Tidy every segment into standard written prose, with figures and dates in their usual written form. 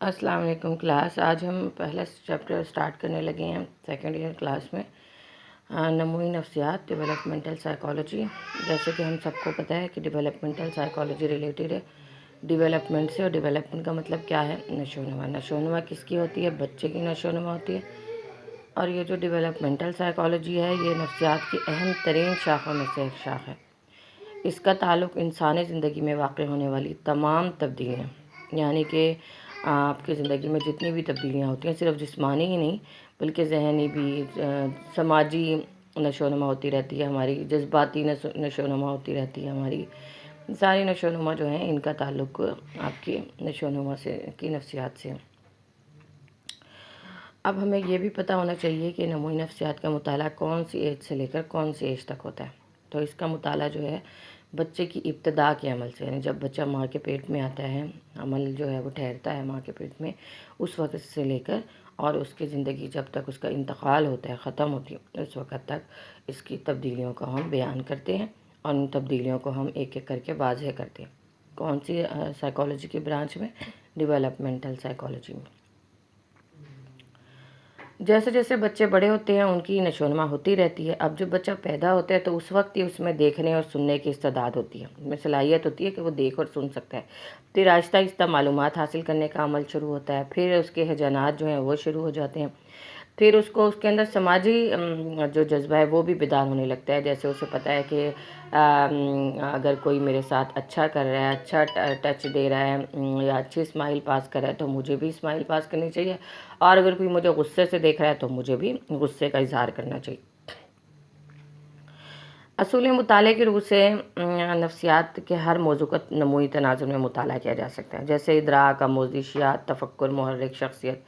السلام علیکم کلاس. آج ہم پہلا چیپٹر سٹارٹ کرنے لگے ہیں سیکنڈ ایئر کلاس میں. نموئی نفسیات، ڈیولپمنٹل سائیکالوجی. جیسے کہ ہم سب کو پتہ ہے کہ ڈیولپمنٹل سائیکالوجی ریلیٹڈ ہے ڈیولپمنٹ سے. اور ڈیولپمنٹ کا مطلب کیا ہے؟ نشو و نما. نشو و نما کس کی ہوتی ہے؟ بچے کی نشو و نما ہوتی ہے. اور یہ جو ڈیولپمنٹل سائیکالوجی ہے یہ نفسیات کی اہم ترین شاخوں میں سے ایک شاخ ہے. اس کا تعلق انسانی زندگی میں واقع ہونے والی تمام تبدیلیاں، یعنی کہ آپ کی زندگی میں جتنی بھی تبدیلیاں ہوتی ہیں، صرف جسمانی ہی نہیں بلکہ ذہنی بھی، سماجی نشو و نما ہوتی رہتی ہے ہماری، جذباتی نشو و نما ہوتی رہتی ہے ہماری. ساری نشو و نما جو ہیں ان کا تعلق آپ کی نشو و نما سے کی نفسیات سے. اب ہمیں یہ بھی پتہ ہونا چاہیے کہ نموئی نفسیات کا مطالعہ کون سی ایج سے لے کر کون سی ایج تک ہوتا ہے. تو اس کا مطالعہ جو ہے بچے کی ابتدا کے عمل سے، یعنی جب بچہ ماں کے پیٹ میں آتا ہے، عمل جو ہے وہ ٹھہرتا ہے ماں کے پیٹ میں، اس وقت سے لے کر اور اس کی زندگی جب تک اس کا انتقال ہوتا ہے، ختم ہوتی ہے، اس وقت تک اس کی تبدیلیوں کو ہم بیان کرتے ہیں اور ان تبدیلیوں کو ہم ایک ایک کر کے واضح کرتے ہیں. کون سی سائیکالوجی کی برانچ میں؟ ڈیولپمنٹل سائیکالوجی میں. جیسے جیسے بچے بڑے ہوتے ہیں ان کی نشو و نما ہوتی رہتی ہے. اب جب بچہ پیدا ہوتا ہے تو اس وقت ہی اس میں دیکھنے اور سننے کی استعداد ہوتی ہے، میں صلاحیت ہوتی ہے کہ وہ دیکھ اور سن سکتا ہے. پھر آہستہ آہستہ معلومات حاصل کرنے کا عمل شروع ہوتا ہے. پھر اس کے ہجانات جو ہیں وہ شروع ہو جاتے ہیں. پھر اس کے اندر سماجی جو جذبہ ہے وہ بھی بیدار ہونے لگتا ہے. جیسے اسے پتہ ہے کہ اگر کوئی میرے ساتھ اچھا کر رہا ہے، اچھا ٹچ دے رہا ہے یا اچھی اسمائل پاس کر رہا ہے تو مجھے بھی اسمائل پاس کرنی چاہیے. اور اگر کوئی مجھے غصے سے دیکھ رہا ہے تو مجھے بھی غصے کا اظہار کرنا چاہیے. اصول مطالعے کی روح سے نفسیات کے ہر موضوع کا نموئی تناظر میں مطالعہ کیا جا سکتا ہے. جیسے ادراک، آموزشیات، تفکر، محرک شخصیت،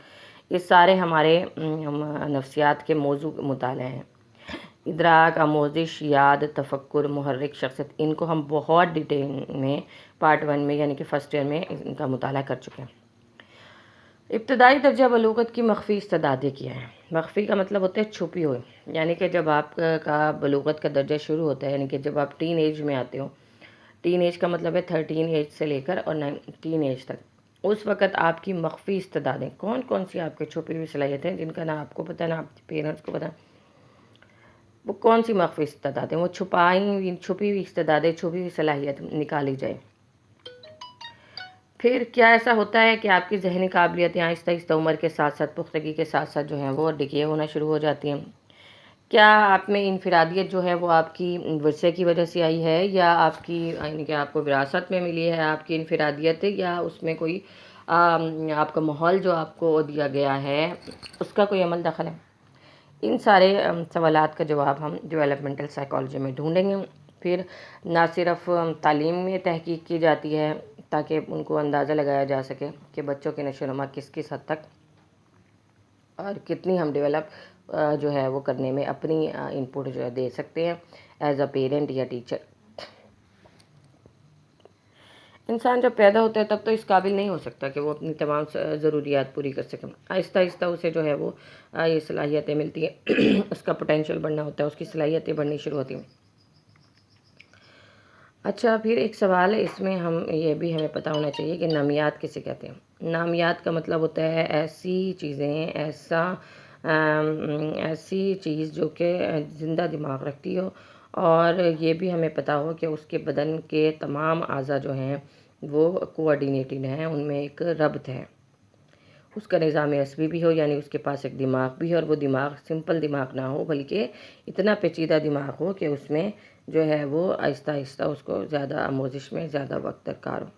یہ سارے ہمارے نفسیات کے موضوع مطالعے ہیں. ادراک، آموزش، یاد، تفکر، محرک شخصیت، ان کو ہم بہت ڈیٹیل میں پارٹ 1 میں یعنی کہ فرسٹ ایئر میں ان کا مطالعہ کر چکے ہیں. ابتدائی درجہ بلوغت کی مخفی استعدادیں کیا ہے؟ مخفی کا مطلب ہوتا ہے چھپی ہوئی، یعنی کہ جب آپ کا بلوغت کا درجہ شروع ہوتا ہے، یعنی کہ جب آپ ٹین ایج میں آتے ہو. ٹین ایج کا مطلب ہے 13 ایج سے لے کر اور 19 ایج تک. اس وقت آپ کی مخفی استعدادیں کون کون سی آپ کے چھپی ہوئی صلاحیتیں جن کا نہ آپ کو پتہ نہ آپ کے پیرنٹس کو پتہ، وہ کون سی مخفی استعدادیں؟ وہ چھپی ہوئی استعدادیں، چھپی ہوئی صلاحیت نکالی جائے. پھر کیا ایسا ہوتا ہے کہ آپ کی ذہنی قابلیتیں آہستہ آہستہ عمر کے ساتھ ساتھ، پختگی کے ساتھ ساتھ جو ہیں وہ ڈکے ہونا شروع ہو جاتی ہیں. کیا آپ میں انفرادیت جو ہے وہ آپ کی ورثے کی وجہ سے آئی ہے یا آپ کی، یعنی کہ آپ کو وراثت میں ملی ہے آپ کی انفرادیت، یا اس میں کوئی آپ کا ماحول جو آپ کو دیا گیا ہے اس کا کوئی عمل دخل ہے؟ ان سارے سوالات کا جواب ہم ڈیولپمنٹل سائیکالوجی میں ڈھونڈیں گے. پھر نہ صرف تعلیم میں تحقیق کی جاتی ہے تاکہ ان کو اندازہ لگایا جا سکے کہ بچوں کی نشو و نما کس کس حد تک اور کتنی ہم ڈیولپ جو ہے وہ کرنے میں اپنی انپٹ جو ہے دے سکتے ہیں ایز اے پیرنٹ یا ٹیچر. انسان جب پیدا ہوتا ہے تب تو اس قابل نہیں ہو سکتا کہ وہ اپنی تمام ضروریات پوری کر سکے. آہستہ آہستہ اسے جو ہے وہ یہ صلاحیتیں ملتی ہیں، اس کا پوٹینشیل بڑھنا ہوتا ہے، اس کی صلاحیتیں بڑھنی شروع ہوتی ہیں. اچھا، پھر ایک سوال ہے اس میں یہ بھی ہمیں پتہ ہونا چاہیے کہ نامیات کسے کہتے ہیں. نامیات کا مطلب ہوتا ہے ایسی چیزیں، ایسی چیز جو کہ زندہ دماغ رکھتی ہو، اور یہ بھی ہمیں پتہ ہو کہ اس کے بدن کے تمام اعضاء جو ہیں وہ کوآرڈینیٹڈ ہیں، ان میں ایک ربط ہے. اس کا نظام عصبی بھی ہو، یعنی اس کے پاس ایک دماغ بھی ہے، اور وہ دماغ سمپل دماغ نہ ہو بلکہ اتنا پیچیدہ دماغ ہو کہ اس میں جو ہے وہ آہستہ آہستہ اس کو زیادہ آموزش میں زیادہ وقت درکار ہو.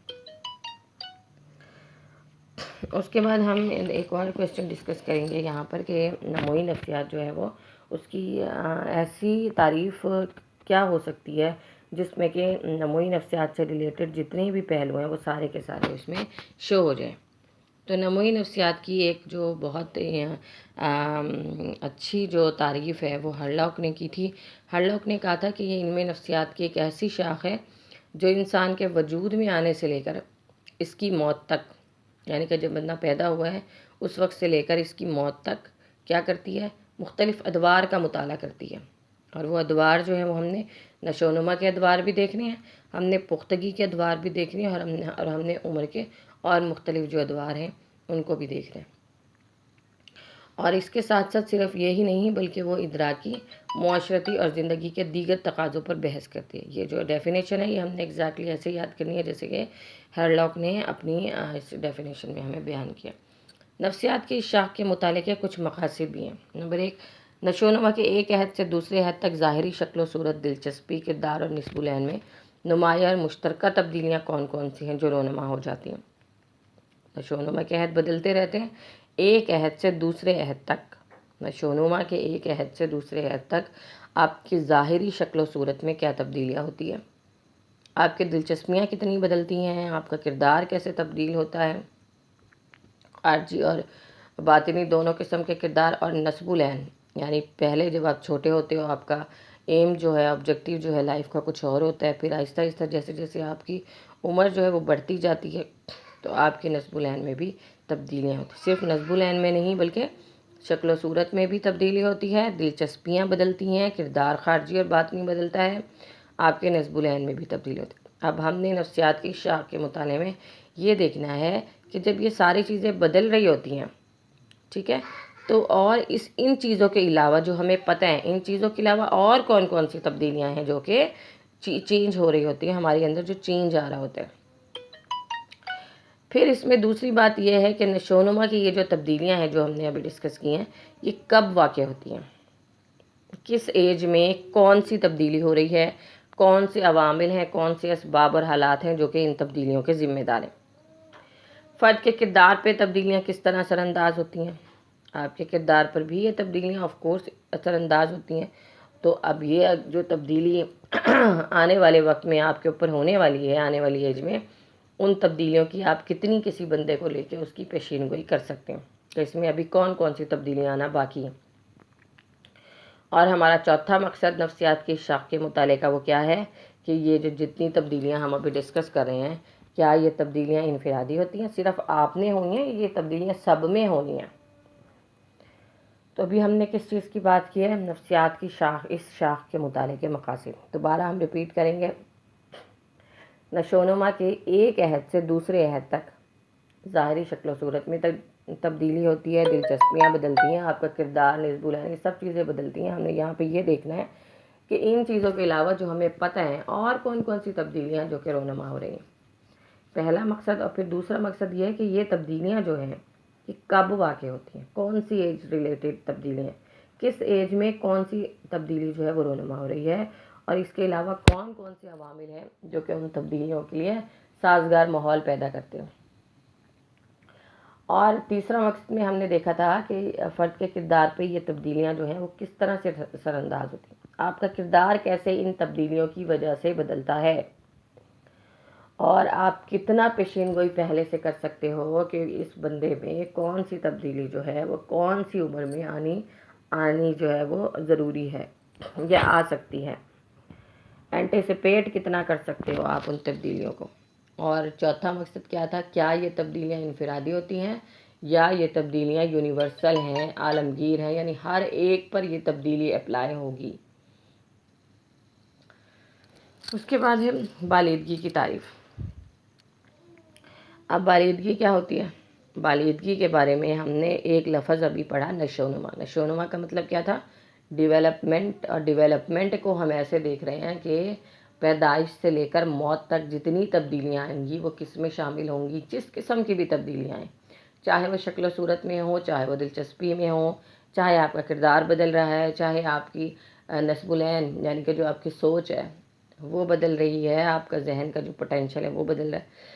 اس کے بعد ہم ایک اور کویسچن ڈسکس کریں گے یہاں پر کہ نموئی نفسیات جو ہے وہ اس کی ایسی تعریف کیا ہو سکتی ہے جس میں کہ نموئی نفسیات سے ریلیٹڈ جتنے بھی پہلو ہیں وہ سارے کے سارے اس میں شو ہو جائیں. تو نموئی نفسیات کی ایک جو بہت اچھی جو تعریف ہے وہ ہرلاک نے کی تھی. ہرلاک نے کہا تھا کہ یہ علم نفسیات کی ایک ایسی شاخ ہے جو انسان کے وجود میں آنے سے لے کر اس کی موت تک، یعنی کہ جب بندہ پیدا ہوا ہے اس وقت سے لے کر اس کی موت تک کیا کرتی ہے؟ مختلف ادوار کا مطالعہ کرتی ہے. اور وہ ادوار جو ہیں وہ ہم نے نشو و نما کے ادوار بھی دیکھنے ہیں، ہم نے پختگی کے ادوار بھی دیکھنے ہیں، اور ہم نے عمر کے اور مختلف جو ادوار ہیں ان کو بھی دیکھ رہے ہیں۔ اور اس کے ساتھ ساتھ صرف یہی نہیں بلکہ وہ ادراکی، معاشرتی اور زندگی کے دیگر تقاضوں پر بحث کرتی ہے۔ یہ جو ڈیفینیشن ہے یہ ہم نے ایگزیکٹلی ایسے یاد کرنی ہے جیسے کہ ہیرلاک نے اپنی اس ڈیفینیشن میں ہمیں بیان کیا۔ نفسیات کی اس شاخ کے مطالعے کے کچھ مقاصد بھی ہیں۔ نمبر 1، نشو و نما کے ایک عہد سے دوسرے عہد تک ظاہری شکل و صورت، دلچسپی، کردار اور نصب العین میں نمایاں اور مشترکہ تبدیلیاں کون کون سی ہیں جو رونما ہو جاتی ہیں؟ نشو و نما کے عہد بدلتے رہتے ہیں، ایک عہد سے دوسرے عہد تک، نشو و نما کے ایک عہد سے دوسرے عہد تک آپ کی ظاہری شکل و صورت میں کیا تبدیلیاں ہوتی ہیں، آپ کی دلچسپیاں کتنی بدلتی ہیں، آپ کا کردار کیسے تبدیل ہوتا ہے، خارجی اور باطنی دونوں قسم کے کردار، اور نصب العین یعنی پہلے جب آپ چھوٹے ہوتے ہو آپ کا ایم جو ہے، آبجیکٹیو جو ہے لائف کا کچھ اور ہوتا ہے، پھر آہستہ آہستہ جیسے جیسے آپ کی عمر جو ہے وہ بڑھتی جاتی ہے تو آپ کے نصب العین میں بھی تبدیلیاں ہوتی ہیں۔ صرف نصب العین میں نہیں بلکہ شکل و صورت میں بھی تبدیلی ہوتی ہے، دلچسپیاں بدلتی ہیں، کردار خارجی اور باطنی بدلتا ہے، آپ کے نصب العین میں بھی تبدیلی ہوتی ہے۔ اب ہم نے نفسیات کی شاخ کے مطالعے میں یہ دیکھنا ہے کہ جب یہ ساری چیزیں بدل رہی ہوتی ہیں، ٹھیک ہے، تو اور ان چیزوں کے علاوہ جو ہمیں پتہ ہے، ان چیزوں کے علاوہ اور کون کون سی تبدیلیاں ہیں جو کہ چینج ہو رہی ہوتی ہیں ہمارے اندر، جو چینج آ رہا ہوتا ہے۔ پھر اس میں دوسری بات یہ ہے کہ نشو و نما کی یہ جو تبدیلیاں ہیں جو ہم نے ابھی ڈسکس کی ہیں، یہ کب واقع ہوتی ہیں، کس ایج میں کون سی تبدیلی ہو رہی ہے، کون سے عوامل ہیں، کون سے اسباب اور حالات ہیں جو کہ ان تبدیلیوں کے ذمہ دار ہیں۔ فرد کے کردار پہ تبدیلیاں کس طرح اثر انداز ہوتی ہیں، آپ کے کردار پر بھی یہ تبدیلیاں آف کورس اثر انداز ہوتی ہیں۔ تو اب یہ جو تبدیلی آنے والے وقت میں آپ کے اوپر ہونے والی ہے، آنے والی ایج میں، ان تبدیلیوں کی آپ کتنی کسی بندے کو لے کے اس کی پیشین گوئی کر سکتے ہیں کہ اس میں ابھی کون کون سی تبدیلیاں آنا باقی ہیں۔ اور ہمارا چوتھا مقصد نفسیات کی شاخ کے مطالعے کا وہ کیا ہے کہ یہ جو جتنی تبدیلیاں ہم ابھی ڈسکس کر رہے ہیں، کیا یہ تبدیلیاں انفرادی ہوتی ہیں، صرف آپ نے ہونی ہیں، یہ تبدیلیاں سب میں ہونی ہیں۔ تو ابھی ہم نے کس چیز کی بات کی ہے؟ نفسیات کی شاخ، اس شاخ کے مطالعے کے مقاصد دوبارہ ہم ریپیٹ کریں گے۔ نشو و نما کے ایک عہد سے دوسرے عہد تک ظاہری شکل و صورت میں تبدیلی ہوتی ہے، دلچسپیاں بدلتی ہیں، آپ کا کردار، نصب العین، یہ سب چیزیں بدلتی ہیں۔ ہم نے یہاں پہ یہ دیکھنا ہے کہ ان چیزوں کے علاوہ جو ہمیں پتہ ہے اور کون کون سی تبدیلیاں جو کہ رونما ہو رہی ہیں، پہلا مقصد۔ اور پھر دوسرا مقصد یہ ہے کہ یہ تبدیلیاں جو ہیں یہ کب واقع ہوتی ہیں، کون سی ایج ریلیٹڈ تبدیلیاں، کس ایج میں کون سی تبدیلی جو ہے وہ رونما ہو رہی ہے، اور اس کے علاوہ کون کون سے عوامل ہیں جو کہ ان تبدیلیوں کے لیے سازگار ماحول پیدا کرتے ہیں۔ اور تیسرا مقصد میں ہم نے دیکھا تھا کہ فرد کے کردار پہ یہ تبدیلیاں جو ہیں وہ کس طرح سے اثر انداز ہوتی ہیں، آپ کا کردار کیسے ان تبدیلیوں کی وجہ سے بدلتا ہے، اور آپ کتنا پیشین گوئی پہلے سے کر سکتے ہو کہ اس بندے میں کون سی تبدیلی جو ہے وہ کون سی عمر میں آنی جو ہے وہ ضروری ہے یا آ سکتی ہے، اینٹیسپیٹ کتنا کر سکتے ہو آپ ان تبدیلیوں کو۔ اور چوتھا مقصد کیا تھا؟ کیا یہ تبدیلیاں انفرادی ہوتی ہیں یا یہ تبدیلیاں یونیورسل ہیں، عالمگیر ہیں، یعنی ہر ایک پر یہ تبدیلی اپلائی ہوگی۔ اس کے بعد ہے بالیدگی کی تعریف۔ اب بالیدگی کیا ہوتی ہے؟ بالیدگی کے بارے میں ہم نے ایک لفظ ابھی پڑھا، نشو و نما۔ نشو و نما کا مطلب کیا تھا؟ ڈیولپمنٹ۔ اور ڈیولپمنٹ کو ہم ایسے دیکھ رہے ہیں کہ پیدائش سے لے کر موت تک جتنی تبدیلیاں آئیں گی وہ کس میں شامل ہوں گی، جس قسم کی بھی تبدیلیاں آئیں، چاہے وہ شکل و صورت میں ہوں، چاہے وہ دلچسپی میں ہوں، چاہے آپ کا کردار بدل رہا ہے، چاہے آپ کی نصب العین یعنی کہ جو آپ کی سوچ ہے وہ بدل رہی ہے، آپ کا ذہن کا جو پوٹینشیل ہے وہ بدل رہا ہے،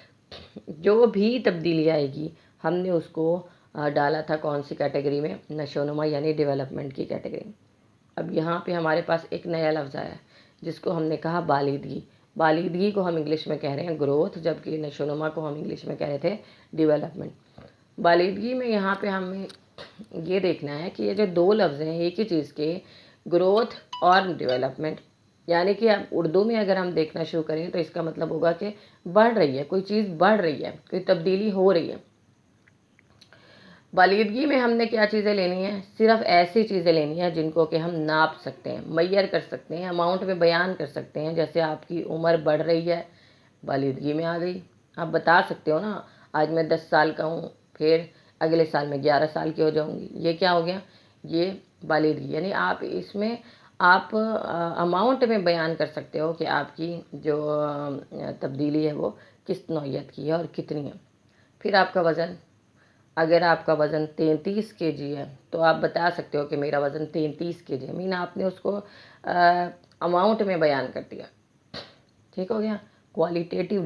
جو بھی تبدیلی آئے گی ہم نے اس کو ڈالا تھا کون سی کیٹیگری میں؟ نشو و نما یعنی ڈیولپمنٹ کی کیٹیگری۔ اب یہاں پہ ہمارے پاس ایک نیا لفظ آیا ہے جس کو ہم نے کہا بالیدگی۔ بالیدگی کو ہم انگلش میں کہہ رہے ہیں گروتھ، جبکہ نشو و نما کو ہم انگلش میں کہہ رہے تھے ڈیولپمنٹ۔ بالیدگی میں یہاں پہ ہمیں یہ دیکھنا ہے کہ یہ جو دو لفظ ہیں ایک ہی چیز کے، گروتھ اور ڈیولپمنٹ، یعنی کہ اب اردو میں اگر ہم دیکھنا شروع کریں تو اس کا مطلب ہوگا کہ بڑھ رہی ہے، کوئی چیز بڑھ رہی ہے، کوئی تبدیلی ہو رہی ہے۔ بالیدگی میں ہم نے کیا چیزیں لینی ہیں؟ صرف ایسی چیزیں لینی ہیں جن کو کہ ہم ناپ سکتے ہیں، میئر کر سکتے ہیں، اماؤنٹ میں بیان کر سکتے ہیں۔ جیسے آپ کی عمر بڑھ رہی ہے، بالیدگی میں آ گئی، آپ بتا سکتے ہو نا آج میں 10 سال کا ہوں، پھر اگلے سال میں 11 سال کی ہو جاؤں گی. یہ کیا ہو گیا؟ یہ بالغی. یعنی آپ اس میں آپ اماؤنٹ میں بیان کر سکتے ہو کہ آپ کی جو تبدیلی ہے وہ کس نوعیت کی ہے اور کتنی ہے. پھر آپ کا وزن، اگر آپ کا وزن 33 کے جی ہے تو آپ بتا سکتے ہو کہ میرا وزن 33 کے جی ہے. مین آپ نے اس کو اماؤنٹ میں بیان کر دیا. ٹھیک ہو گیا. کوالیٹیٹیو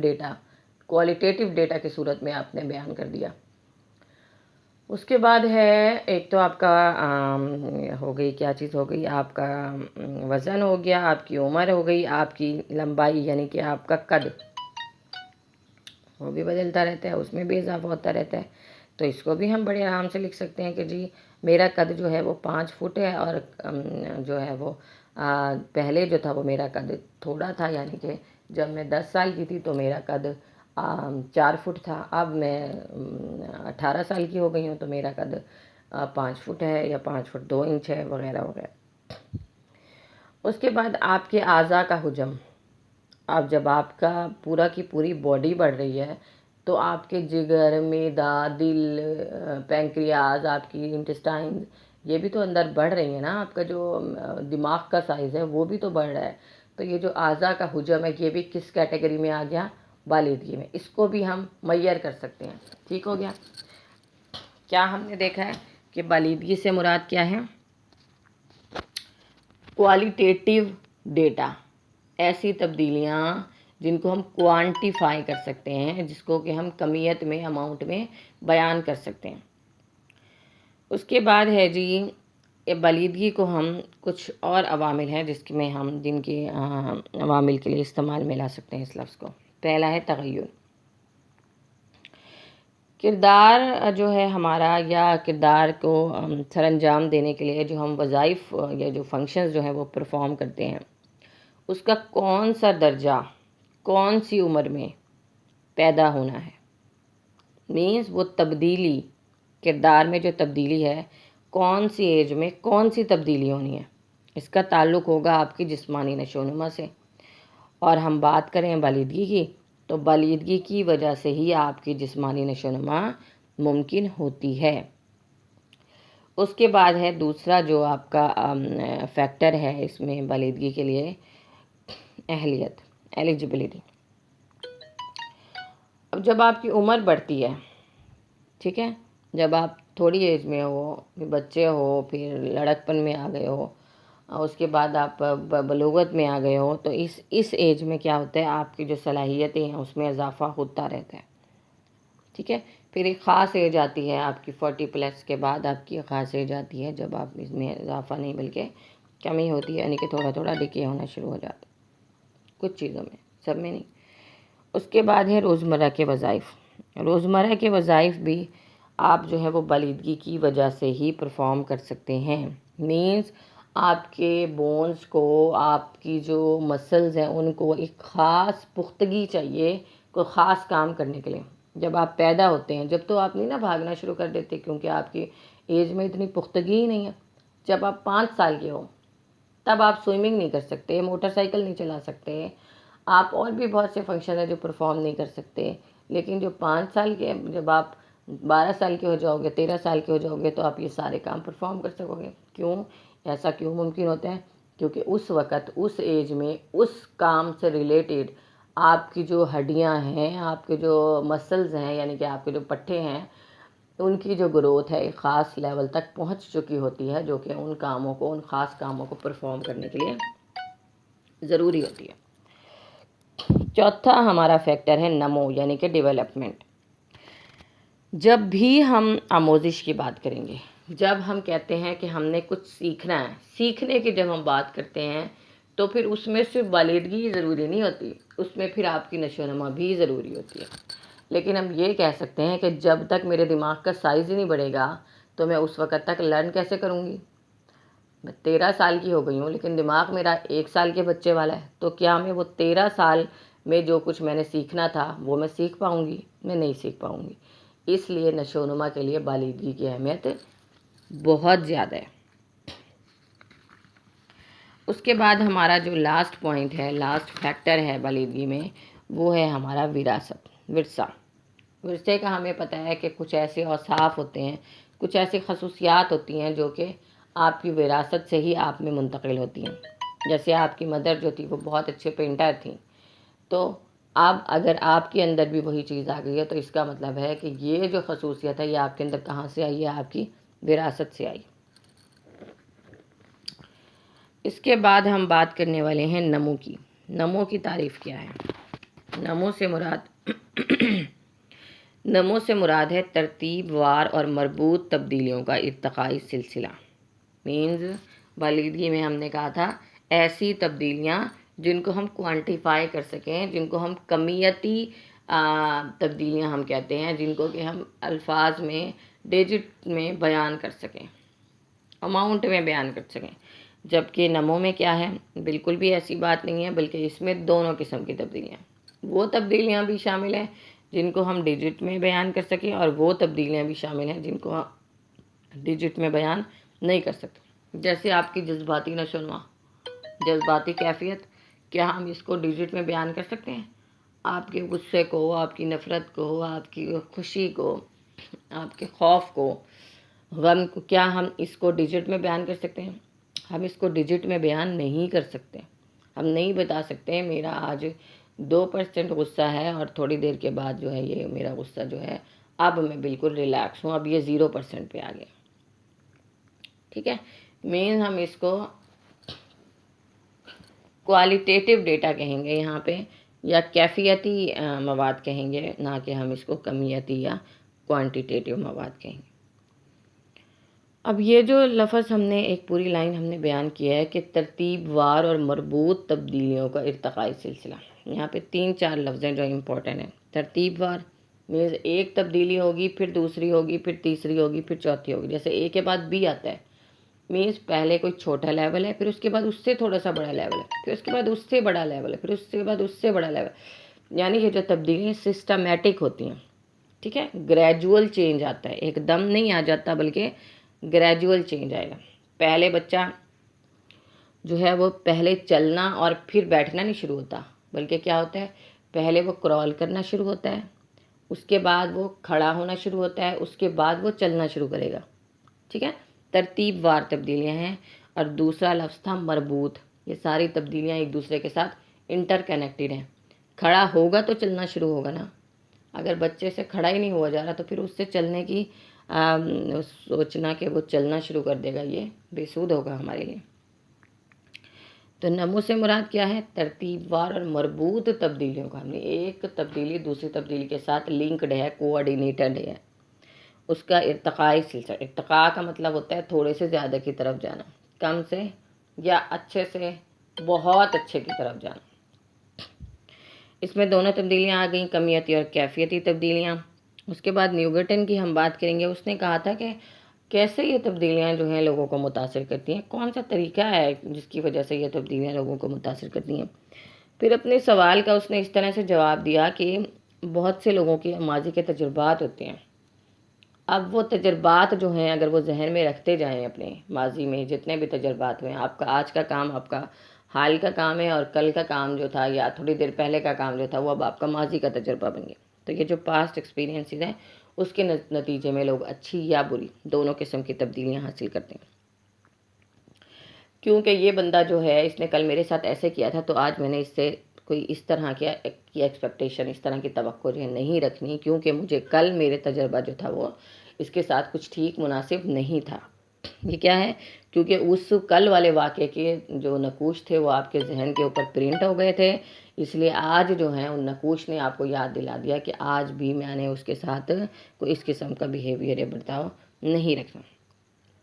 ڈیٹا کی صورت میں آپ نے بیان کر دیا. اس کے بعد ہے ایک تو آپ کا ہو گئی، کیا چیز ہو گئی؟ آپ کا وزن ہو گیا، آپ کی عمر ہو گئی، آپ کی لمبائی یعنی کہ آپ کا قد، وہ بھی بدلتا رہتا ہے، اس میں بھی اضافہ ہوتا رہتا ہے. تو اس کو بھی ہم بڑے آرام سے لکھ سکتے ہیں کہ جی میرا قد جو ہے وہ 5 فٹ ہے، اور جو ہے وہ پہلے جو تھا وہ میرا قد تھوڑا تھا، یعنی کہ جب میں 10 سال کی تھی تو میرا قد 4 فٹ تھا. اب میں 18 سال کی ہو گئی ہوں تو میرا قد 5 فٹ ہے، یا 5 فٹ 2 انچ ہے، وغیرہ وغیرہ. اس کے بعد آپ کے اعضاء کا حجم. اب جب آپ کا پورا کی پوری باڈی بڑھ رہی ہے تو آپ کے جگر، معدہ، دل، پینکریاز، آپ کی انٹسٹائن، یہ بھی تو اندر بڑھ رہی ہیں نا. آپ کا جو دماغ کا سائز ہے وہ بھی تو بڑھ رہا ہے. تو یہ جو اعضاء کا حجم ہے یہ بھی کس کیٹیگری میں آ گیا؟ بالغی میں. اس کو بھی ہم معیر کر سکتے ہیں. ٹھیک ہو گیا. کیا ہم نے دیکھا ہے کہ بالغی سے مراد کیا ہے؟ کوالیٹیٹیو ڈیٹا، ایسی تبدیلیاں جن کو ہم کوانٹیفائی کر سکتے ہیں، جس کو کہ ہم کمیت میں، اماؤنٹ میں بیان کر سکتے ہیں. اس کے بعد ہے جی بالغی کو ہم کچھ اور عوامل ہیں جن کے عوامل کے لیے استعمال میں لا سکتے ہیں اس لفظ کو. پہلا ہے تغیر. کردار جو ہے ہمارا، یا کردار کو سر انجام دینے کے لیے جو ہم وظائف یا جو فنکشنز جو ہیں وہ پرفارم کرتے ہیں، اس کا کون سا درجہ کون سی عمر میں پیدا ہونا ہے. مینس وہ تبدیلی، کردار میں جو تبدیلی ہے کون سی ایج میں کون سی تبدیلی ہونی ہے، اس کا تعلق ہوگا آپ کی جسمانی نشو و نما سے. اور ہم بات کریں بالغی کی تو بالغی کی وجہ سے ہی آپ کی جسمانی نشو و نما ممکن ہوتی ہے. اس کے بعد ہے دوسرا جو آپ کا فیکٹر ہے اس میں بالغی کے لیے، اہلیت، ایلیجبلٹی. اب جب آپ کی عمر بڑھتی ہے، ٹھیک ہے، جب آپ تھوڑی ایج میں ہو، بچے ہو، پھر لڑکپن میں آ گئے ہو، اس کے بعد آپ بلوغت میں آ گئے ہو، تو اس ایج میں کیا ہوتا ہے؟ آپ کی جو صلاحیتیں ہیں اس میں اضافہ ہوتا رہتا ہے. ٹھیک ہے. پھر ایک خاص ایج آتی ہے آپ کی 40+ کے بعد، آپ کی خاص ایج آتی ہے جب آپ اس میں اضافہ نہیں بلکہ کمی ہوتی ہے، یعنی کہ تھوڑا تھوڑا ڈکے ہونا شروع ہو جاتا ہے کچھ چیزوں میں، سب میں نہیں. اس کے بعد ہے روزمرہ کے وظائف. روزمرہ کے وظائف بھی آپ جو ہے وہ بالغی کی وجہ سے ہی پرفارم کر سکتے ہیں. مینز آپ کے بونز کو، آپ کی جو مسلز ہیں ان کو ایک خاص پختگی چاہیے کوئی خاص کام کرنے کے لیے. جب آپ پیدا ہوتے ہیں، جب تو آپ نہیں نا بھاگنا شروع کر دیتے کیونکہ آپ کی ایج میں اتنی پختگی ہی نہیں ہے. جب آپ 5 سال کے ہو تب آپ سوئمنگ نہیں کر سکتے، موٹر سائیکل نہیں چلا سکتے، آپ اور بھی بہت سے فنکشن ہیں جو پرفارم نہیں کر سکتے. لیکن جو 5 سال کے، جب آپ 12 سال کے ہو جاؤ گے، 13 سال کے ہو جاؤ گے تو آپ یہ سارے کام پرفارم کر سکو گے. کیوں ایسا کیوں ممکن ہوتا ہے؟ کیونکہ اس وقت، اس ایج میں، اس کام سے ریلیٹڈ آپ کی جو ہڈیاں ہیں، آپ کے جو مسلز ہیں، یعنی کہ آپ کے جو پٹھے ہیں، ان کی جو گروتھ ہے ایک خاص لیول تک پہنچ چکی ہوتی ہے، جو کہ ان کاموں کو، ان خاص کاموں کو پرفارم کرنے کے لیے ضروری ہوتی ہے. چوتھا ہمارا فیکٹر ہے نمو، یعنی کہ ڈیولپمنٹ. جب بھی ہم آموزش کی بات کریں گے، جب ہم کہتے ہیں کہ ہم نے کچھ سیکھنا ہے، سیکھنے کی جب ہم بات کرتے ہیں تو پھر اس میں صرف بالغی ضروری نہیں ہوتی، اس میں پھر آپ کی نشو و نما بھی ضروری ہوتی ہے. لیکن ہم یہ کہہ سکتے ہیں کہ جب تک میرے دماغ کا سائز ہی نہیں بڑھے گا تو میں اس وقت تک لرن کیسے کروں گی؟ میں 13 سال کی ہو گئی ہوں لیکن دماغ میرا 1 سال کے بچے والا ہے، تو کیا میں وہ 13 سال میں جو کچھ میں نے سیکھنا تھا وہ میں سیکھ پاؤں گی؟ میں نہیں سیکھ پاؤں گی. اس لیے نشو و نما کے لیے بالغی کی اہمیت بہت زیادہ ہے. اس کے بعد ہمارا جو لاسٹ پوائنٹ ہے، لاسٹ فیکٹر ہے بالغی میں، وہ ہے ہمارا وراثت، ورثہ. ورثے کا ہمیں پتہ ہے کہ کچھ ایسے اوصاف ہوتے ہیں، کچھ ایسی خصوصیات ہوتی ہیں جو کہ آپ کی وراثت سے ہی آپ میں منتقل ہوتی ہیں. جیسے آپ کی مدر جو تھی وہ بہت اچھے پینٹر تھیں، تو اب اگر آپ کے اندر بھی وہی چیز آ گئی ہے تو اس کا مطلب ہے کہ یہ جو خصوصیت ہے یہ آپ کے اندر کہاں سے آئی ہے؟ آپ کی وراثت سے آئی. اس کے بعد ہم بات کرنے والے ہیں نمو کی. نمو کی تعریف کیا ہے؟ نمو سے مراد ہے ترتیب وار اور مربوط تبدیلیوں کا ارتقائی سلسلہ. مینز بالیدگی میں ہم نے کہا تھا ایسی تبدیلیاں جن کو ہم کوانٹیفائی کر سکیں، جن کو ہم کمیتی تبدیلیاں ہم کہتے ہیں، جن کو کہ ہم الفاظ میں ڈیجٹ میں بیان کر سکیں، اماؤنٹ میں بیان کر سکیں. جبکہ نمو میں کیا ہے؟ بالکل بھی ایسی بات نہیں ہے، بلکہ اس میں دونوں قسم کی تبدیلیاں، وہ تبدیلیاں بھی شامل ہیں جن کو ہم ڈیجٹ میں بیان کر سکیں، اور وہ تبدیلیاں بھی شامل ہیں جن کو ہم ڈیجٹ میں بیان نہیں کر سکتے. جیسے آپ کی جذباتی نشو و نما، جذباتی کیفیت، کیا ہم اس کو ڈیجٹ میں بیان کر سکتے ہیں؟ آپ کے غصے کو، آپ کی نفرت کو، آپ کی خوشی کو، آپ کے خوف کو، غم کو، کیا ہم اس کو ڈیجٹ میں بیان کر سکتے ہیں؟ ہم اس کو ڈیجٹ میں بیان نہیں کر سکتے. ہم نہیں بتا سکتے میرا آج 2% غصہ ہے اور تھوڑی دیر کے بعد جو ہے یہ میرا غصہ جو ہے اب میں بالکل ریلیکس ہوں، اب یہ 0% پہ آ گیا. ٹھیک ہے، مین ہم اس کو کوالیٹیٹیو ڈیٹا کہیں گے یہاں پہ، یا کیفیتی مواد کہیں گے، نہ کہ ہم اس کو کمیتی یا کوانٹیٹیو مواد کہیں گے. اب یہ جو لفظ ہم نے ایک پوری لائن ہم نے بیان کیا ہے کہ ترتیب وار اور مربوط تبدیلیوں کا ارتقائی سلسلہ، یہاں پہ 3-4 لفظ ہیں جو امپورٹنٹ ہیں. ترتیب وار مینز ایک تبدیلی ہوگی، پھر دوسری ہوگی، پھر تیسری ہوگی، پھر چوتھی ہوگی. جیسے اے کے بعد بی آتا ہے، مینز پہلے کوئی چھوٹا لیول ہے، پھر اس کے بعد اس سے تھوڑا سا بڑا لیول ہے، پھر اس کے بعد اس سے بڑا لیول ہے، پھر اس کے بعد اس سے بڑا لیول. یعنی یہ جو تبدیلیاں سسٹمیٹک ہوتی ہیں. ٹھیک ہے، گریجول چینج آتا ہے، ایک دم نہیں آ جاتا بلکہ گریجول چینج آئے گا. پہلے بچہ جو ہے وہ پہلے چلنا اور پھر بیٹھنا نہیں شروع ہوتا، بلکہ کیا ہوتا ہے؟ پہلے وہ کرال کرنا شروع ہوتا ہے، اس کے بعد وہ کھڑا ہونا شروع ہوتا ہے، اس کے بعد وہ چلنا شروع کرے گا. ٹھیک ہے، ترتیب وار تبدیلیاں ہیں. اور دوسرا لفظ تھا مربوط. یہ ساری تبدیلیاں ایک دوسرے کے ساتھ انٹر کنیکٹڈ ہیں. کھڑا ہوگا تو چلنا شروع ہوگا نا. اگر بچے سے کھڑا ہی نہیں ہوا جا رہا تو پھر اس سے چلنے کی سوچنا کہ وہ چلنا شروع کر دے گا، یہ بے سود ہوگا ہمارے لیے. تو نمو سے مراد کیا ہے؟ ترتیب وار اور مربوط تبدیلیوں کا، ہم نے ایک تبدیلی دوسری تبدیلی کے ساتھ لنکڈ ہے، کوآرڈینیٹڈ ہے، اس کا ارتقائی سلسلہ. ارتقاء کا مطلب ہوتا ہے تھوڑے سے زیادہ کی طرف جانا، کم سے یا اچھے سے بہت اچھے کی طرف جانا. اس میں دونوں تبدیلیاں آ گئیں، کمیتی اور کیفیتی تبدیلیاں. اس کے بعد نیوگٹن کی ہم بات کریں گے. اس نے کہا تھا کہ کیسے یہ تبدیلیاں جو ہیں لوگوں کو متاثر کرتی ہیں، کون سا طریقہ ہے جس کی وجہ سے یہ تبدیلیاں لوگوں کو متاثر کرتی ہیں. پھر اپنے سوال کا اس نے اس طرح سے جواب دیا کہ بہت سے لوگوں کے ماضی کے تجربات ہوتے ہیں. اب وہ تجربات جو ہیں اگر وہ ذہن میں رکھتے جائیں، اپنے ماضی میں جتنے بھی تجربات ہوئے ہیں، آپ کا آج کا کام آپ کا حال کا کام ہے، اور کل کا کام جو تھا یا تھوڑی دیر پہلے کا کام جو تھا وہ اب آپ کا ماضی کا تجربہ بن گیا. تو یہ جو پاسٹ ایکسپیرینسز ہیں اس کے نتیجے میں لوگ اچھی یا بری دونوں قسم کی تبدیلیاں حاصل کرتے ہیں. کیونکہ یہ بندہ جو ہے اس نے کل میرے ساتھ ایسے کیا تھا تو آج میں نے اس سے کوئی اس طرح کی ایکسپیکٹیشن، اس طرح کی توقع جو ہے نہیں رکھنی، کیونکہ مجھے کل میرے تجربہ جو تھا وہ اس کے ساتھ کچھ ٹھیک مناسب نہیں تھا. یہ کیا ہے؟ کیونکہ اس کل والے واقعے کے جو نقوش تھے وہ آپ کے ذہن کے اوپر پرنٹ ہو گئے تھے، اس لیے آج جو ہیں ان نقوش نے آپ کو یاد دلا دیا کہ آج بھی میں نے اس کے ساتھ کوئی اس قسم کا بیہیویئر یا برتاؤ نہیں رکھنا.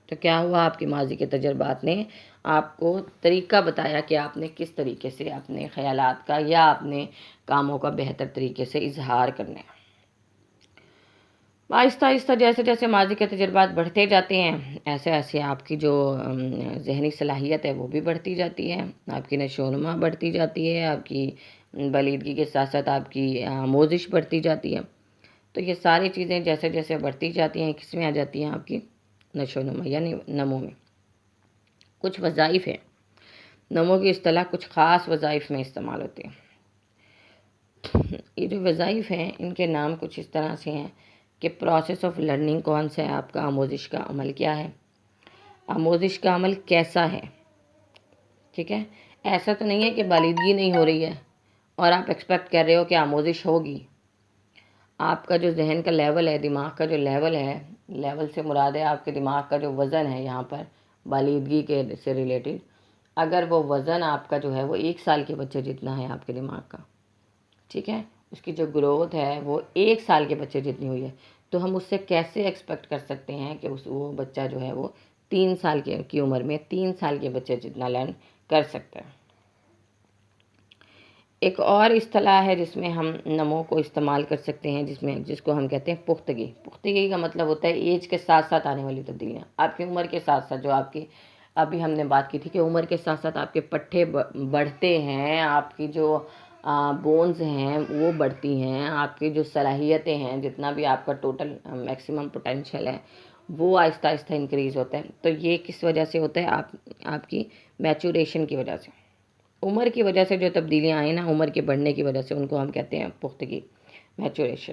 تو کیا ہوا؟ آپ کے ماضی کے تجربات نے آپ کو طریقہ بتایا کہ آپ نے کس طریقے سے اپنے خیالات کا یا اپنے کاموں کا بہتر طریقے سے اظہار کرنا ہے. آہستہ آہستہ جیسے جیسے ماضی کے تجربات بڑھتے جاتے ہیں ایسے ایسے آپ کی جو ذہنی صلاحیت ہے وہ بھی بڑھتی جاتی ہے، آپ کی نشو و نما بڑھتی جاتی ہے، آپ کی بلیدگی کے ساتھ ساتھ آپ کی آموزش بڑھتی جاتی ہے. تو یہ ساری چیزیں جیسے جیسے بڑھتی جاتی ہیں کس میں آ جاتی ہیں؟ آپ کی نشو و نما یعنی نمو میں. کچھ وظائف ہیں، نمو کی اصطلاح کچھ خاص وظائف میں استعمال ہوتے ہیں. یہ جو وظائف ہیں ان کے نام کچھ اس طرح سے ہیں کہ پروسیس آف لرننگ کون سا ہے آپ کا، آموزش کا عمل کیا ہے، آموزش کا عمل کیسا ہے. ٹھیک ہے، ایسا تو نہیں ہے کہ بالیدگی نہیں ہو رہی ہے اور آپ ایکسپیکٹ کر رہے ہو کہ آموزش ہوگی. آپ کا جو ذہن کا لیول ہے، دماغ کا جو لیول ہے، لیول سے مراد ہے آپ کے دماغ کا جو وزن ہے یہاں پر بالیدگی کے سے ریلیٹڈ، اگر وہ وزن آپ کا جو ہے وہ 1 سال کے بچے جتنا ہے آپ کے دماغ کا، ٹھیک ہے، اس کی جو گروتھ ہے وہ 1 سال کے بچے جتنی ہوئی ہے، تو ہم اس سے کیسے ایکسپیکٹ کر سکتے ہیں کہ وہ بچہ جو ہے وہ 3 سال کی عمر میں 3 سال کے بچے جتنا لرن کر سکتا ہے. ایک اور اصطلاح ہے جس میں ہم نمو کو استعمال کر سکتے ہیں، جس کو ہم کہتے ہیں پختگی. پختگی کا مطلب ہوتا ہے ایج کے ساتھ ساتھ آنے والی تبدیلیاں، آپ کی عمر کے ساتھ ساتھ، جو آپ کی ابھی ہم نے بات کی تھی کہ عمر کے ساتھ ساتھ آپ کے پٹھے بڑھتے ہیں، آپ کی جو بونز ہیں وہ بڑھتی ہیں، آپ کی جو صلاحیتیں ہیں، جتنا بھی آپ کا ٹوٹل میکسیمم پوٹینشیل ہے وہ آہستہ آہستہ انکریز ہوتا ہے. تو یہ کس وجہ سے ہوتا ہے؟ آپ کی میچوریشن کی وجہ سے، عمر کی وجہ سے جو تبدیلیاں آئیں نا، عمر کے بڑھنے کی وجہ سے، ان کو ہم کہتے ہیں پختگی، میچوریشن.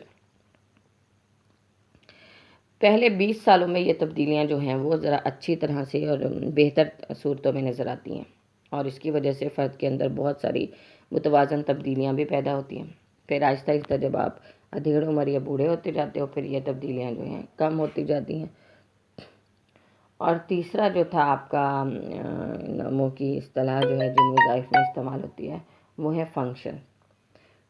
پہلے 20 سالوں میں یہ تبدیلیاں جو ہیں وہ ذرا اچھی طرح سے اور بہتر صورتوں میں نظر آتی ہیں، اور اس کی وجہ سے فرد کے اندر بہت ساری متوازن تبدیلیاں بھی پیدا ہوتی ہیں. پھر آہستہ آہستہ جب آپ ادھیڑ عمر یا بوڑھے ہوتے جاتے ہو، پھر یہ تبدیلیاں جو ہیں کم ہوتی جاتی ہیں. اور تیسرا جو تھا آپ کا نمو کی اصطلاح جو ہے جن وظائف میں استعمال ہوتی ہے وہ ہے فنکشن.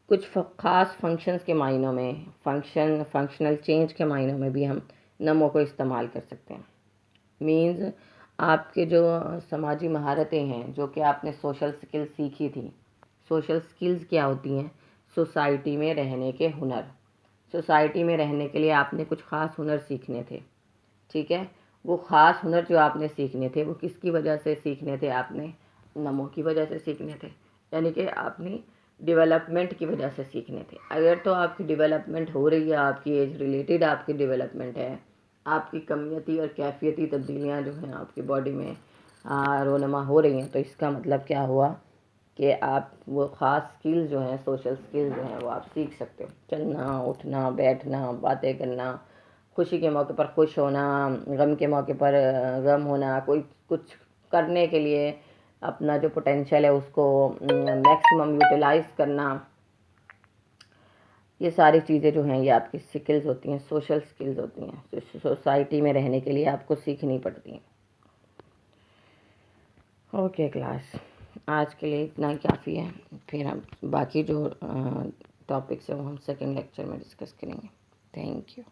کچھ خاص فنکشنز کے معنوں میں، فنکشنل چینج کے معنوں میں بھی ہم نمو کو استعمال کر سکتے ہیں. مینز آپ کے جو سماجی مہارتیں ہیں، جو کہ آپ نے سوشل سکل سیکھی تھی. سوشل سکلز کیا ہوتی ہیں؟ سوسائٹی میں رہنے کے ہنر. سوسائٹی میں رہنے کے لیے آپ نے کچھ خاص ہنر سیکھنے تھے، ٹھیک ہے. وہ خاص ہنر جو آپ نے سیکھنے تھے وہ کس کی وجہ سے سیکھنے تھے؟ آپ نے نمو کی وجہ سے سیکھنے تھے، یعنی کہ آپ نے ڈیولپمنٹ کی وجہ سے سیکھنے تھے. اگر تو آپ کی ڈیولپمنٹ ہو رہی ہے، آپ کی ایج ریلیٹڈ آپ کی ڈیولپمنٹ ہے، آپ کی کمیتی اور کیفیتی تبدیلیاں جو ہیں آپ کی باڈی میں رونما ہو رہی ہیں، تو اس کا مطلب کیا ہوا کہ آپ وہ خاص سکل جو ہیں، سوشل سکل جو ہیں وہ آپ سیکھ سکتے ہو. چلنا، اٹھنا، بیٹھنا، باتیں کرنا، خوشی کے موقع پر خوش ہونا، غم کے موقع پر غم ہونا، کوئی کچھ کرنے کے لیے اپنا جو پوٹینشیل ہے اس کو میکسیمم یوٹیلائز کرنا. یہ ساری چیزیں جو ہیں یہ آپ کی سکلز ہوتی ہیں، سوشل سکلز ہوتی ہیں، سوسائٹی میں رہنے کے لیے آپ کو سیکھنی پڑتی ہیں. اوکے کلاس، آج کے لیے اتنا ہی کافی ہے. پھر ہم باقی جو ٹاپکس ہیں وہ ہم سیکنڈ لیکچر میں ڈسکس کریں گے. Thank you.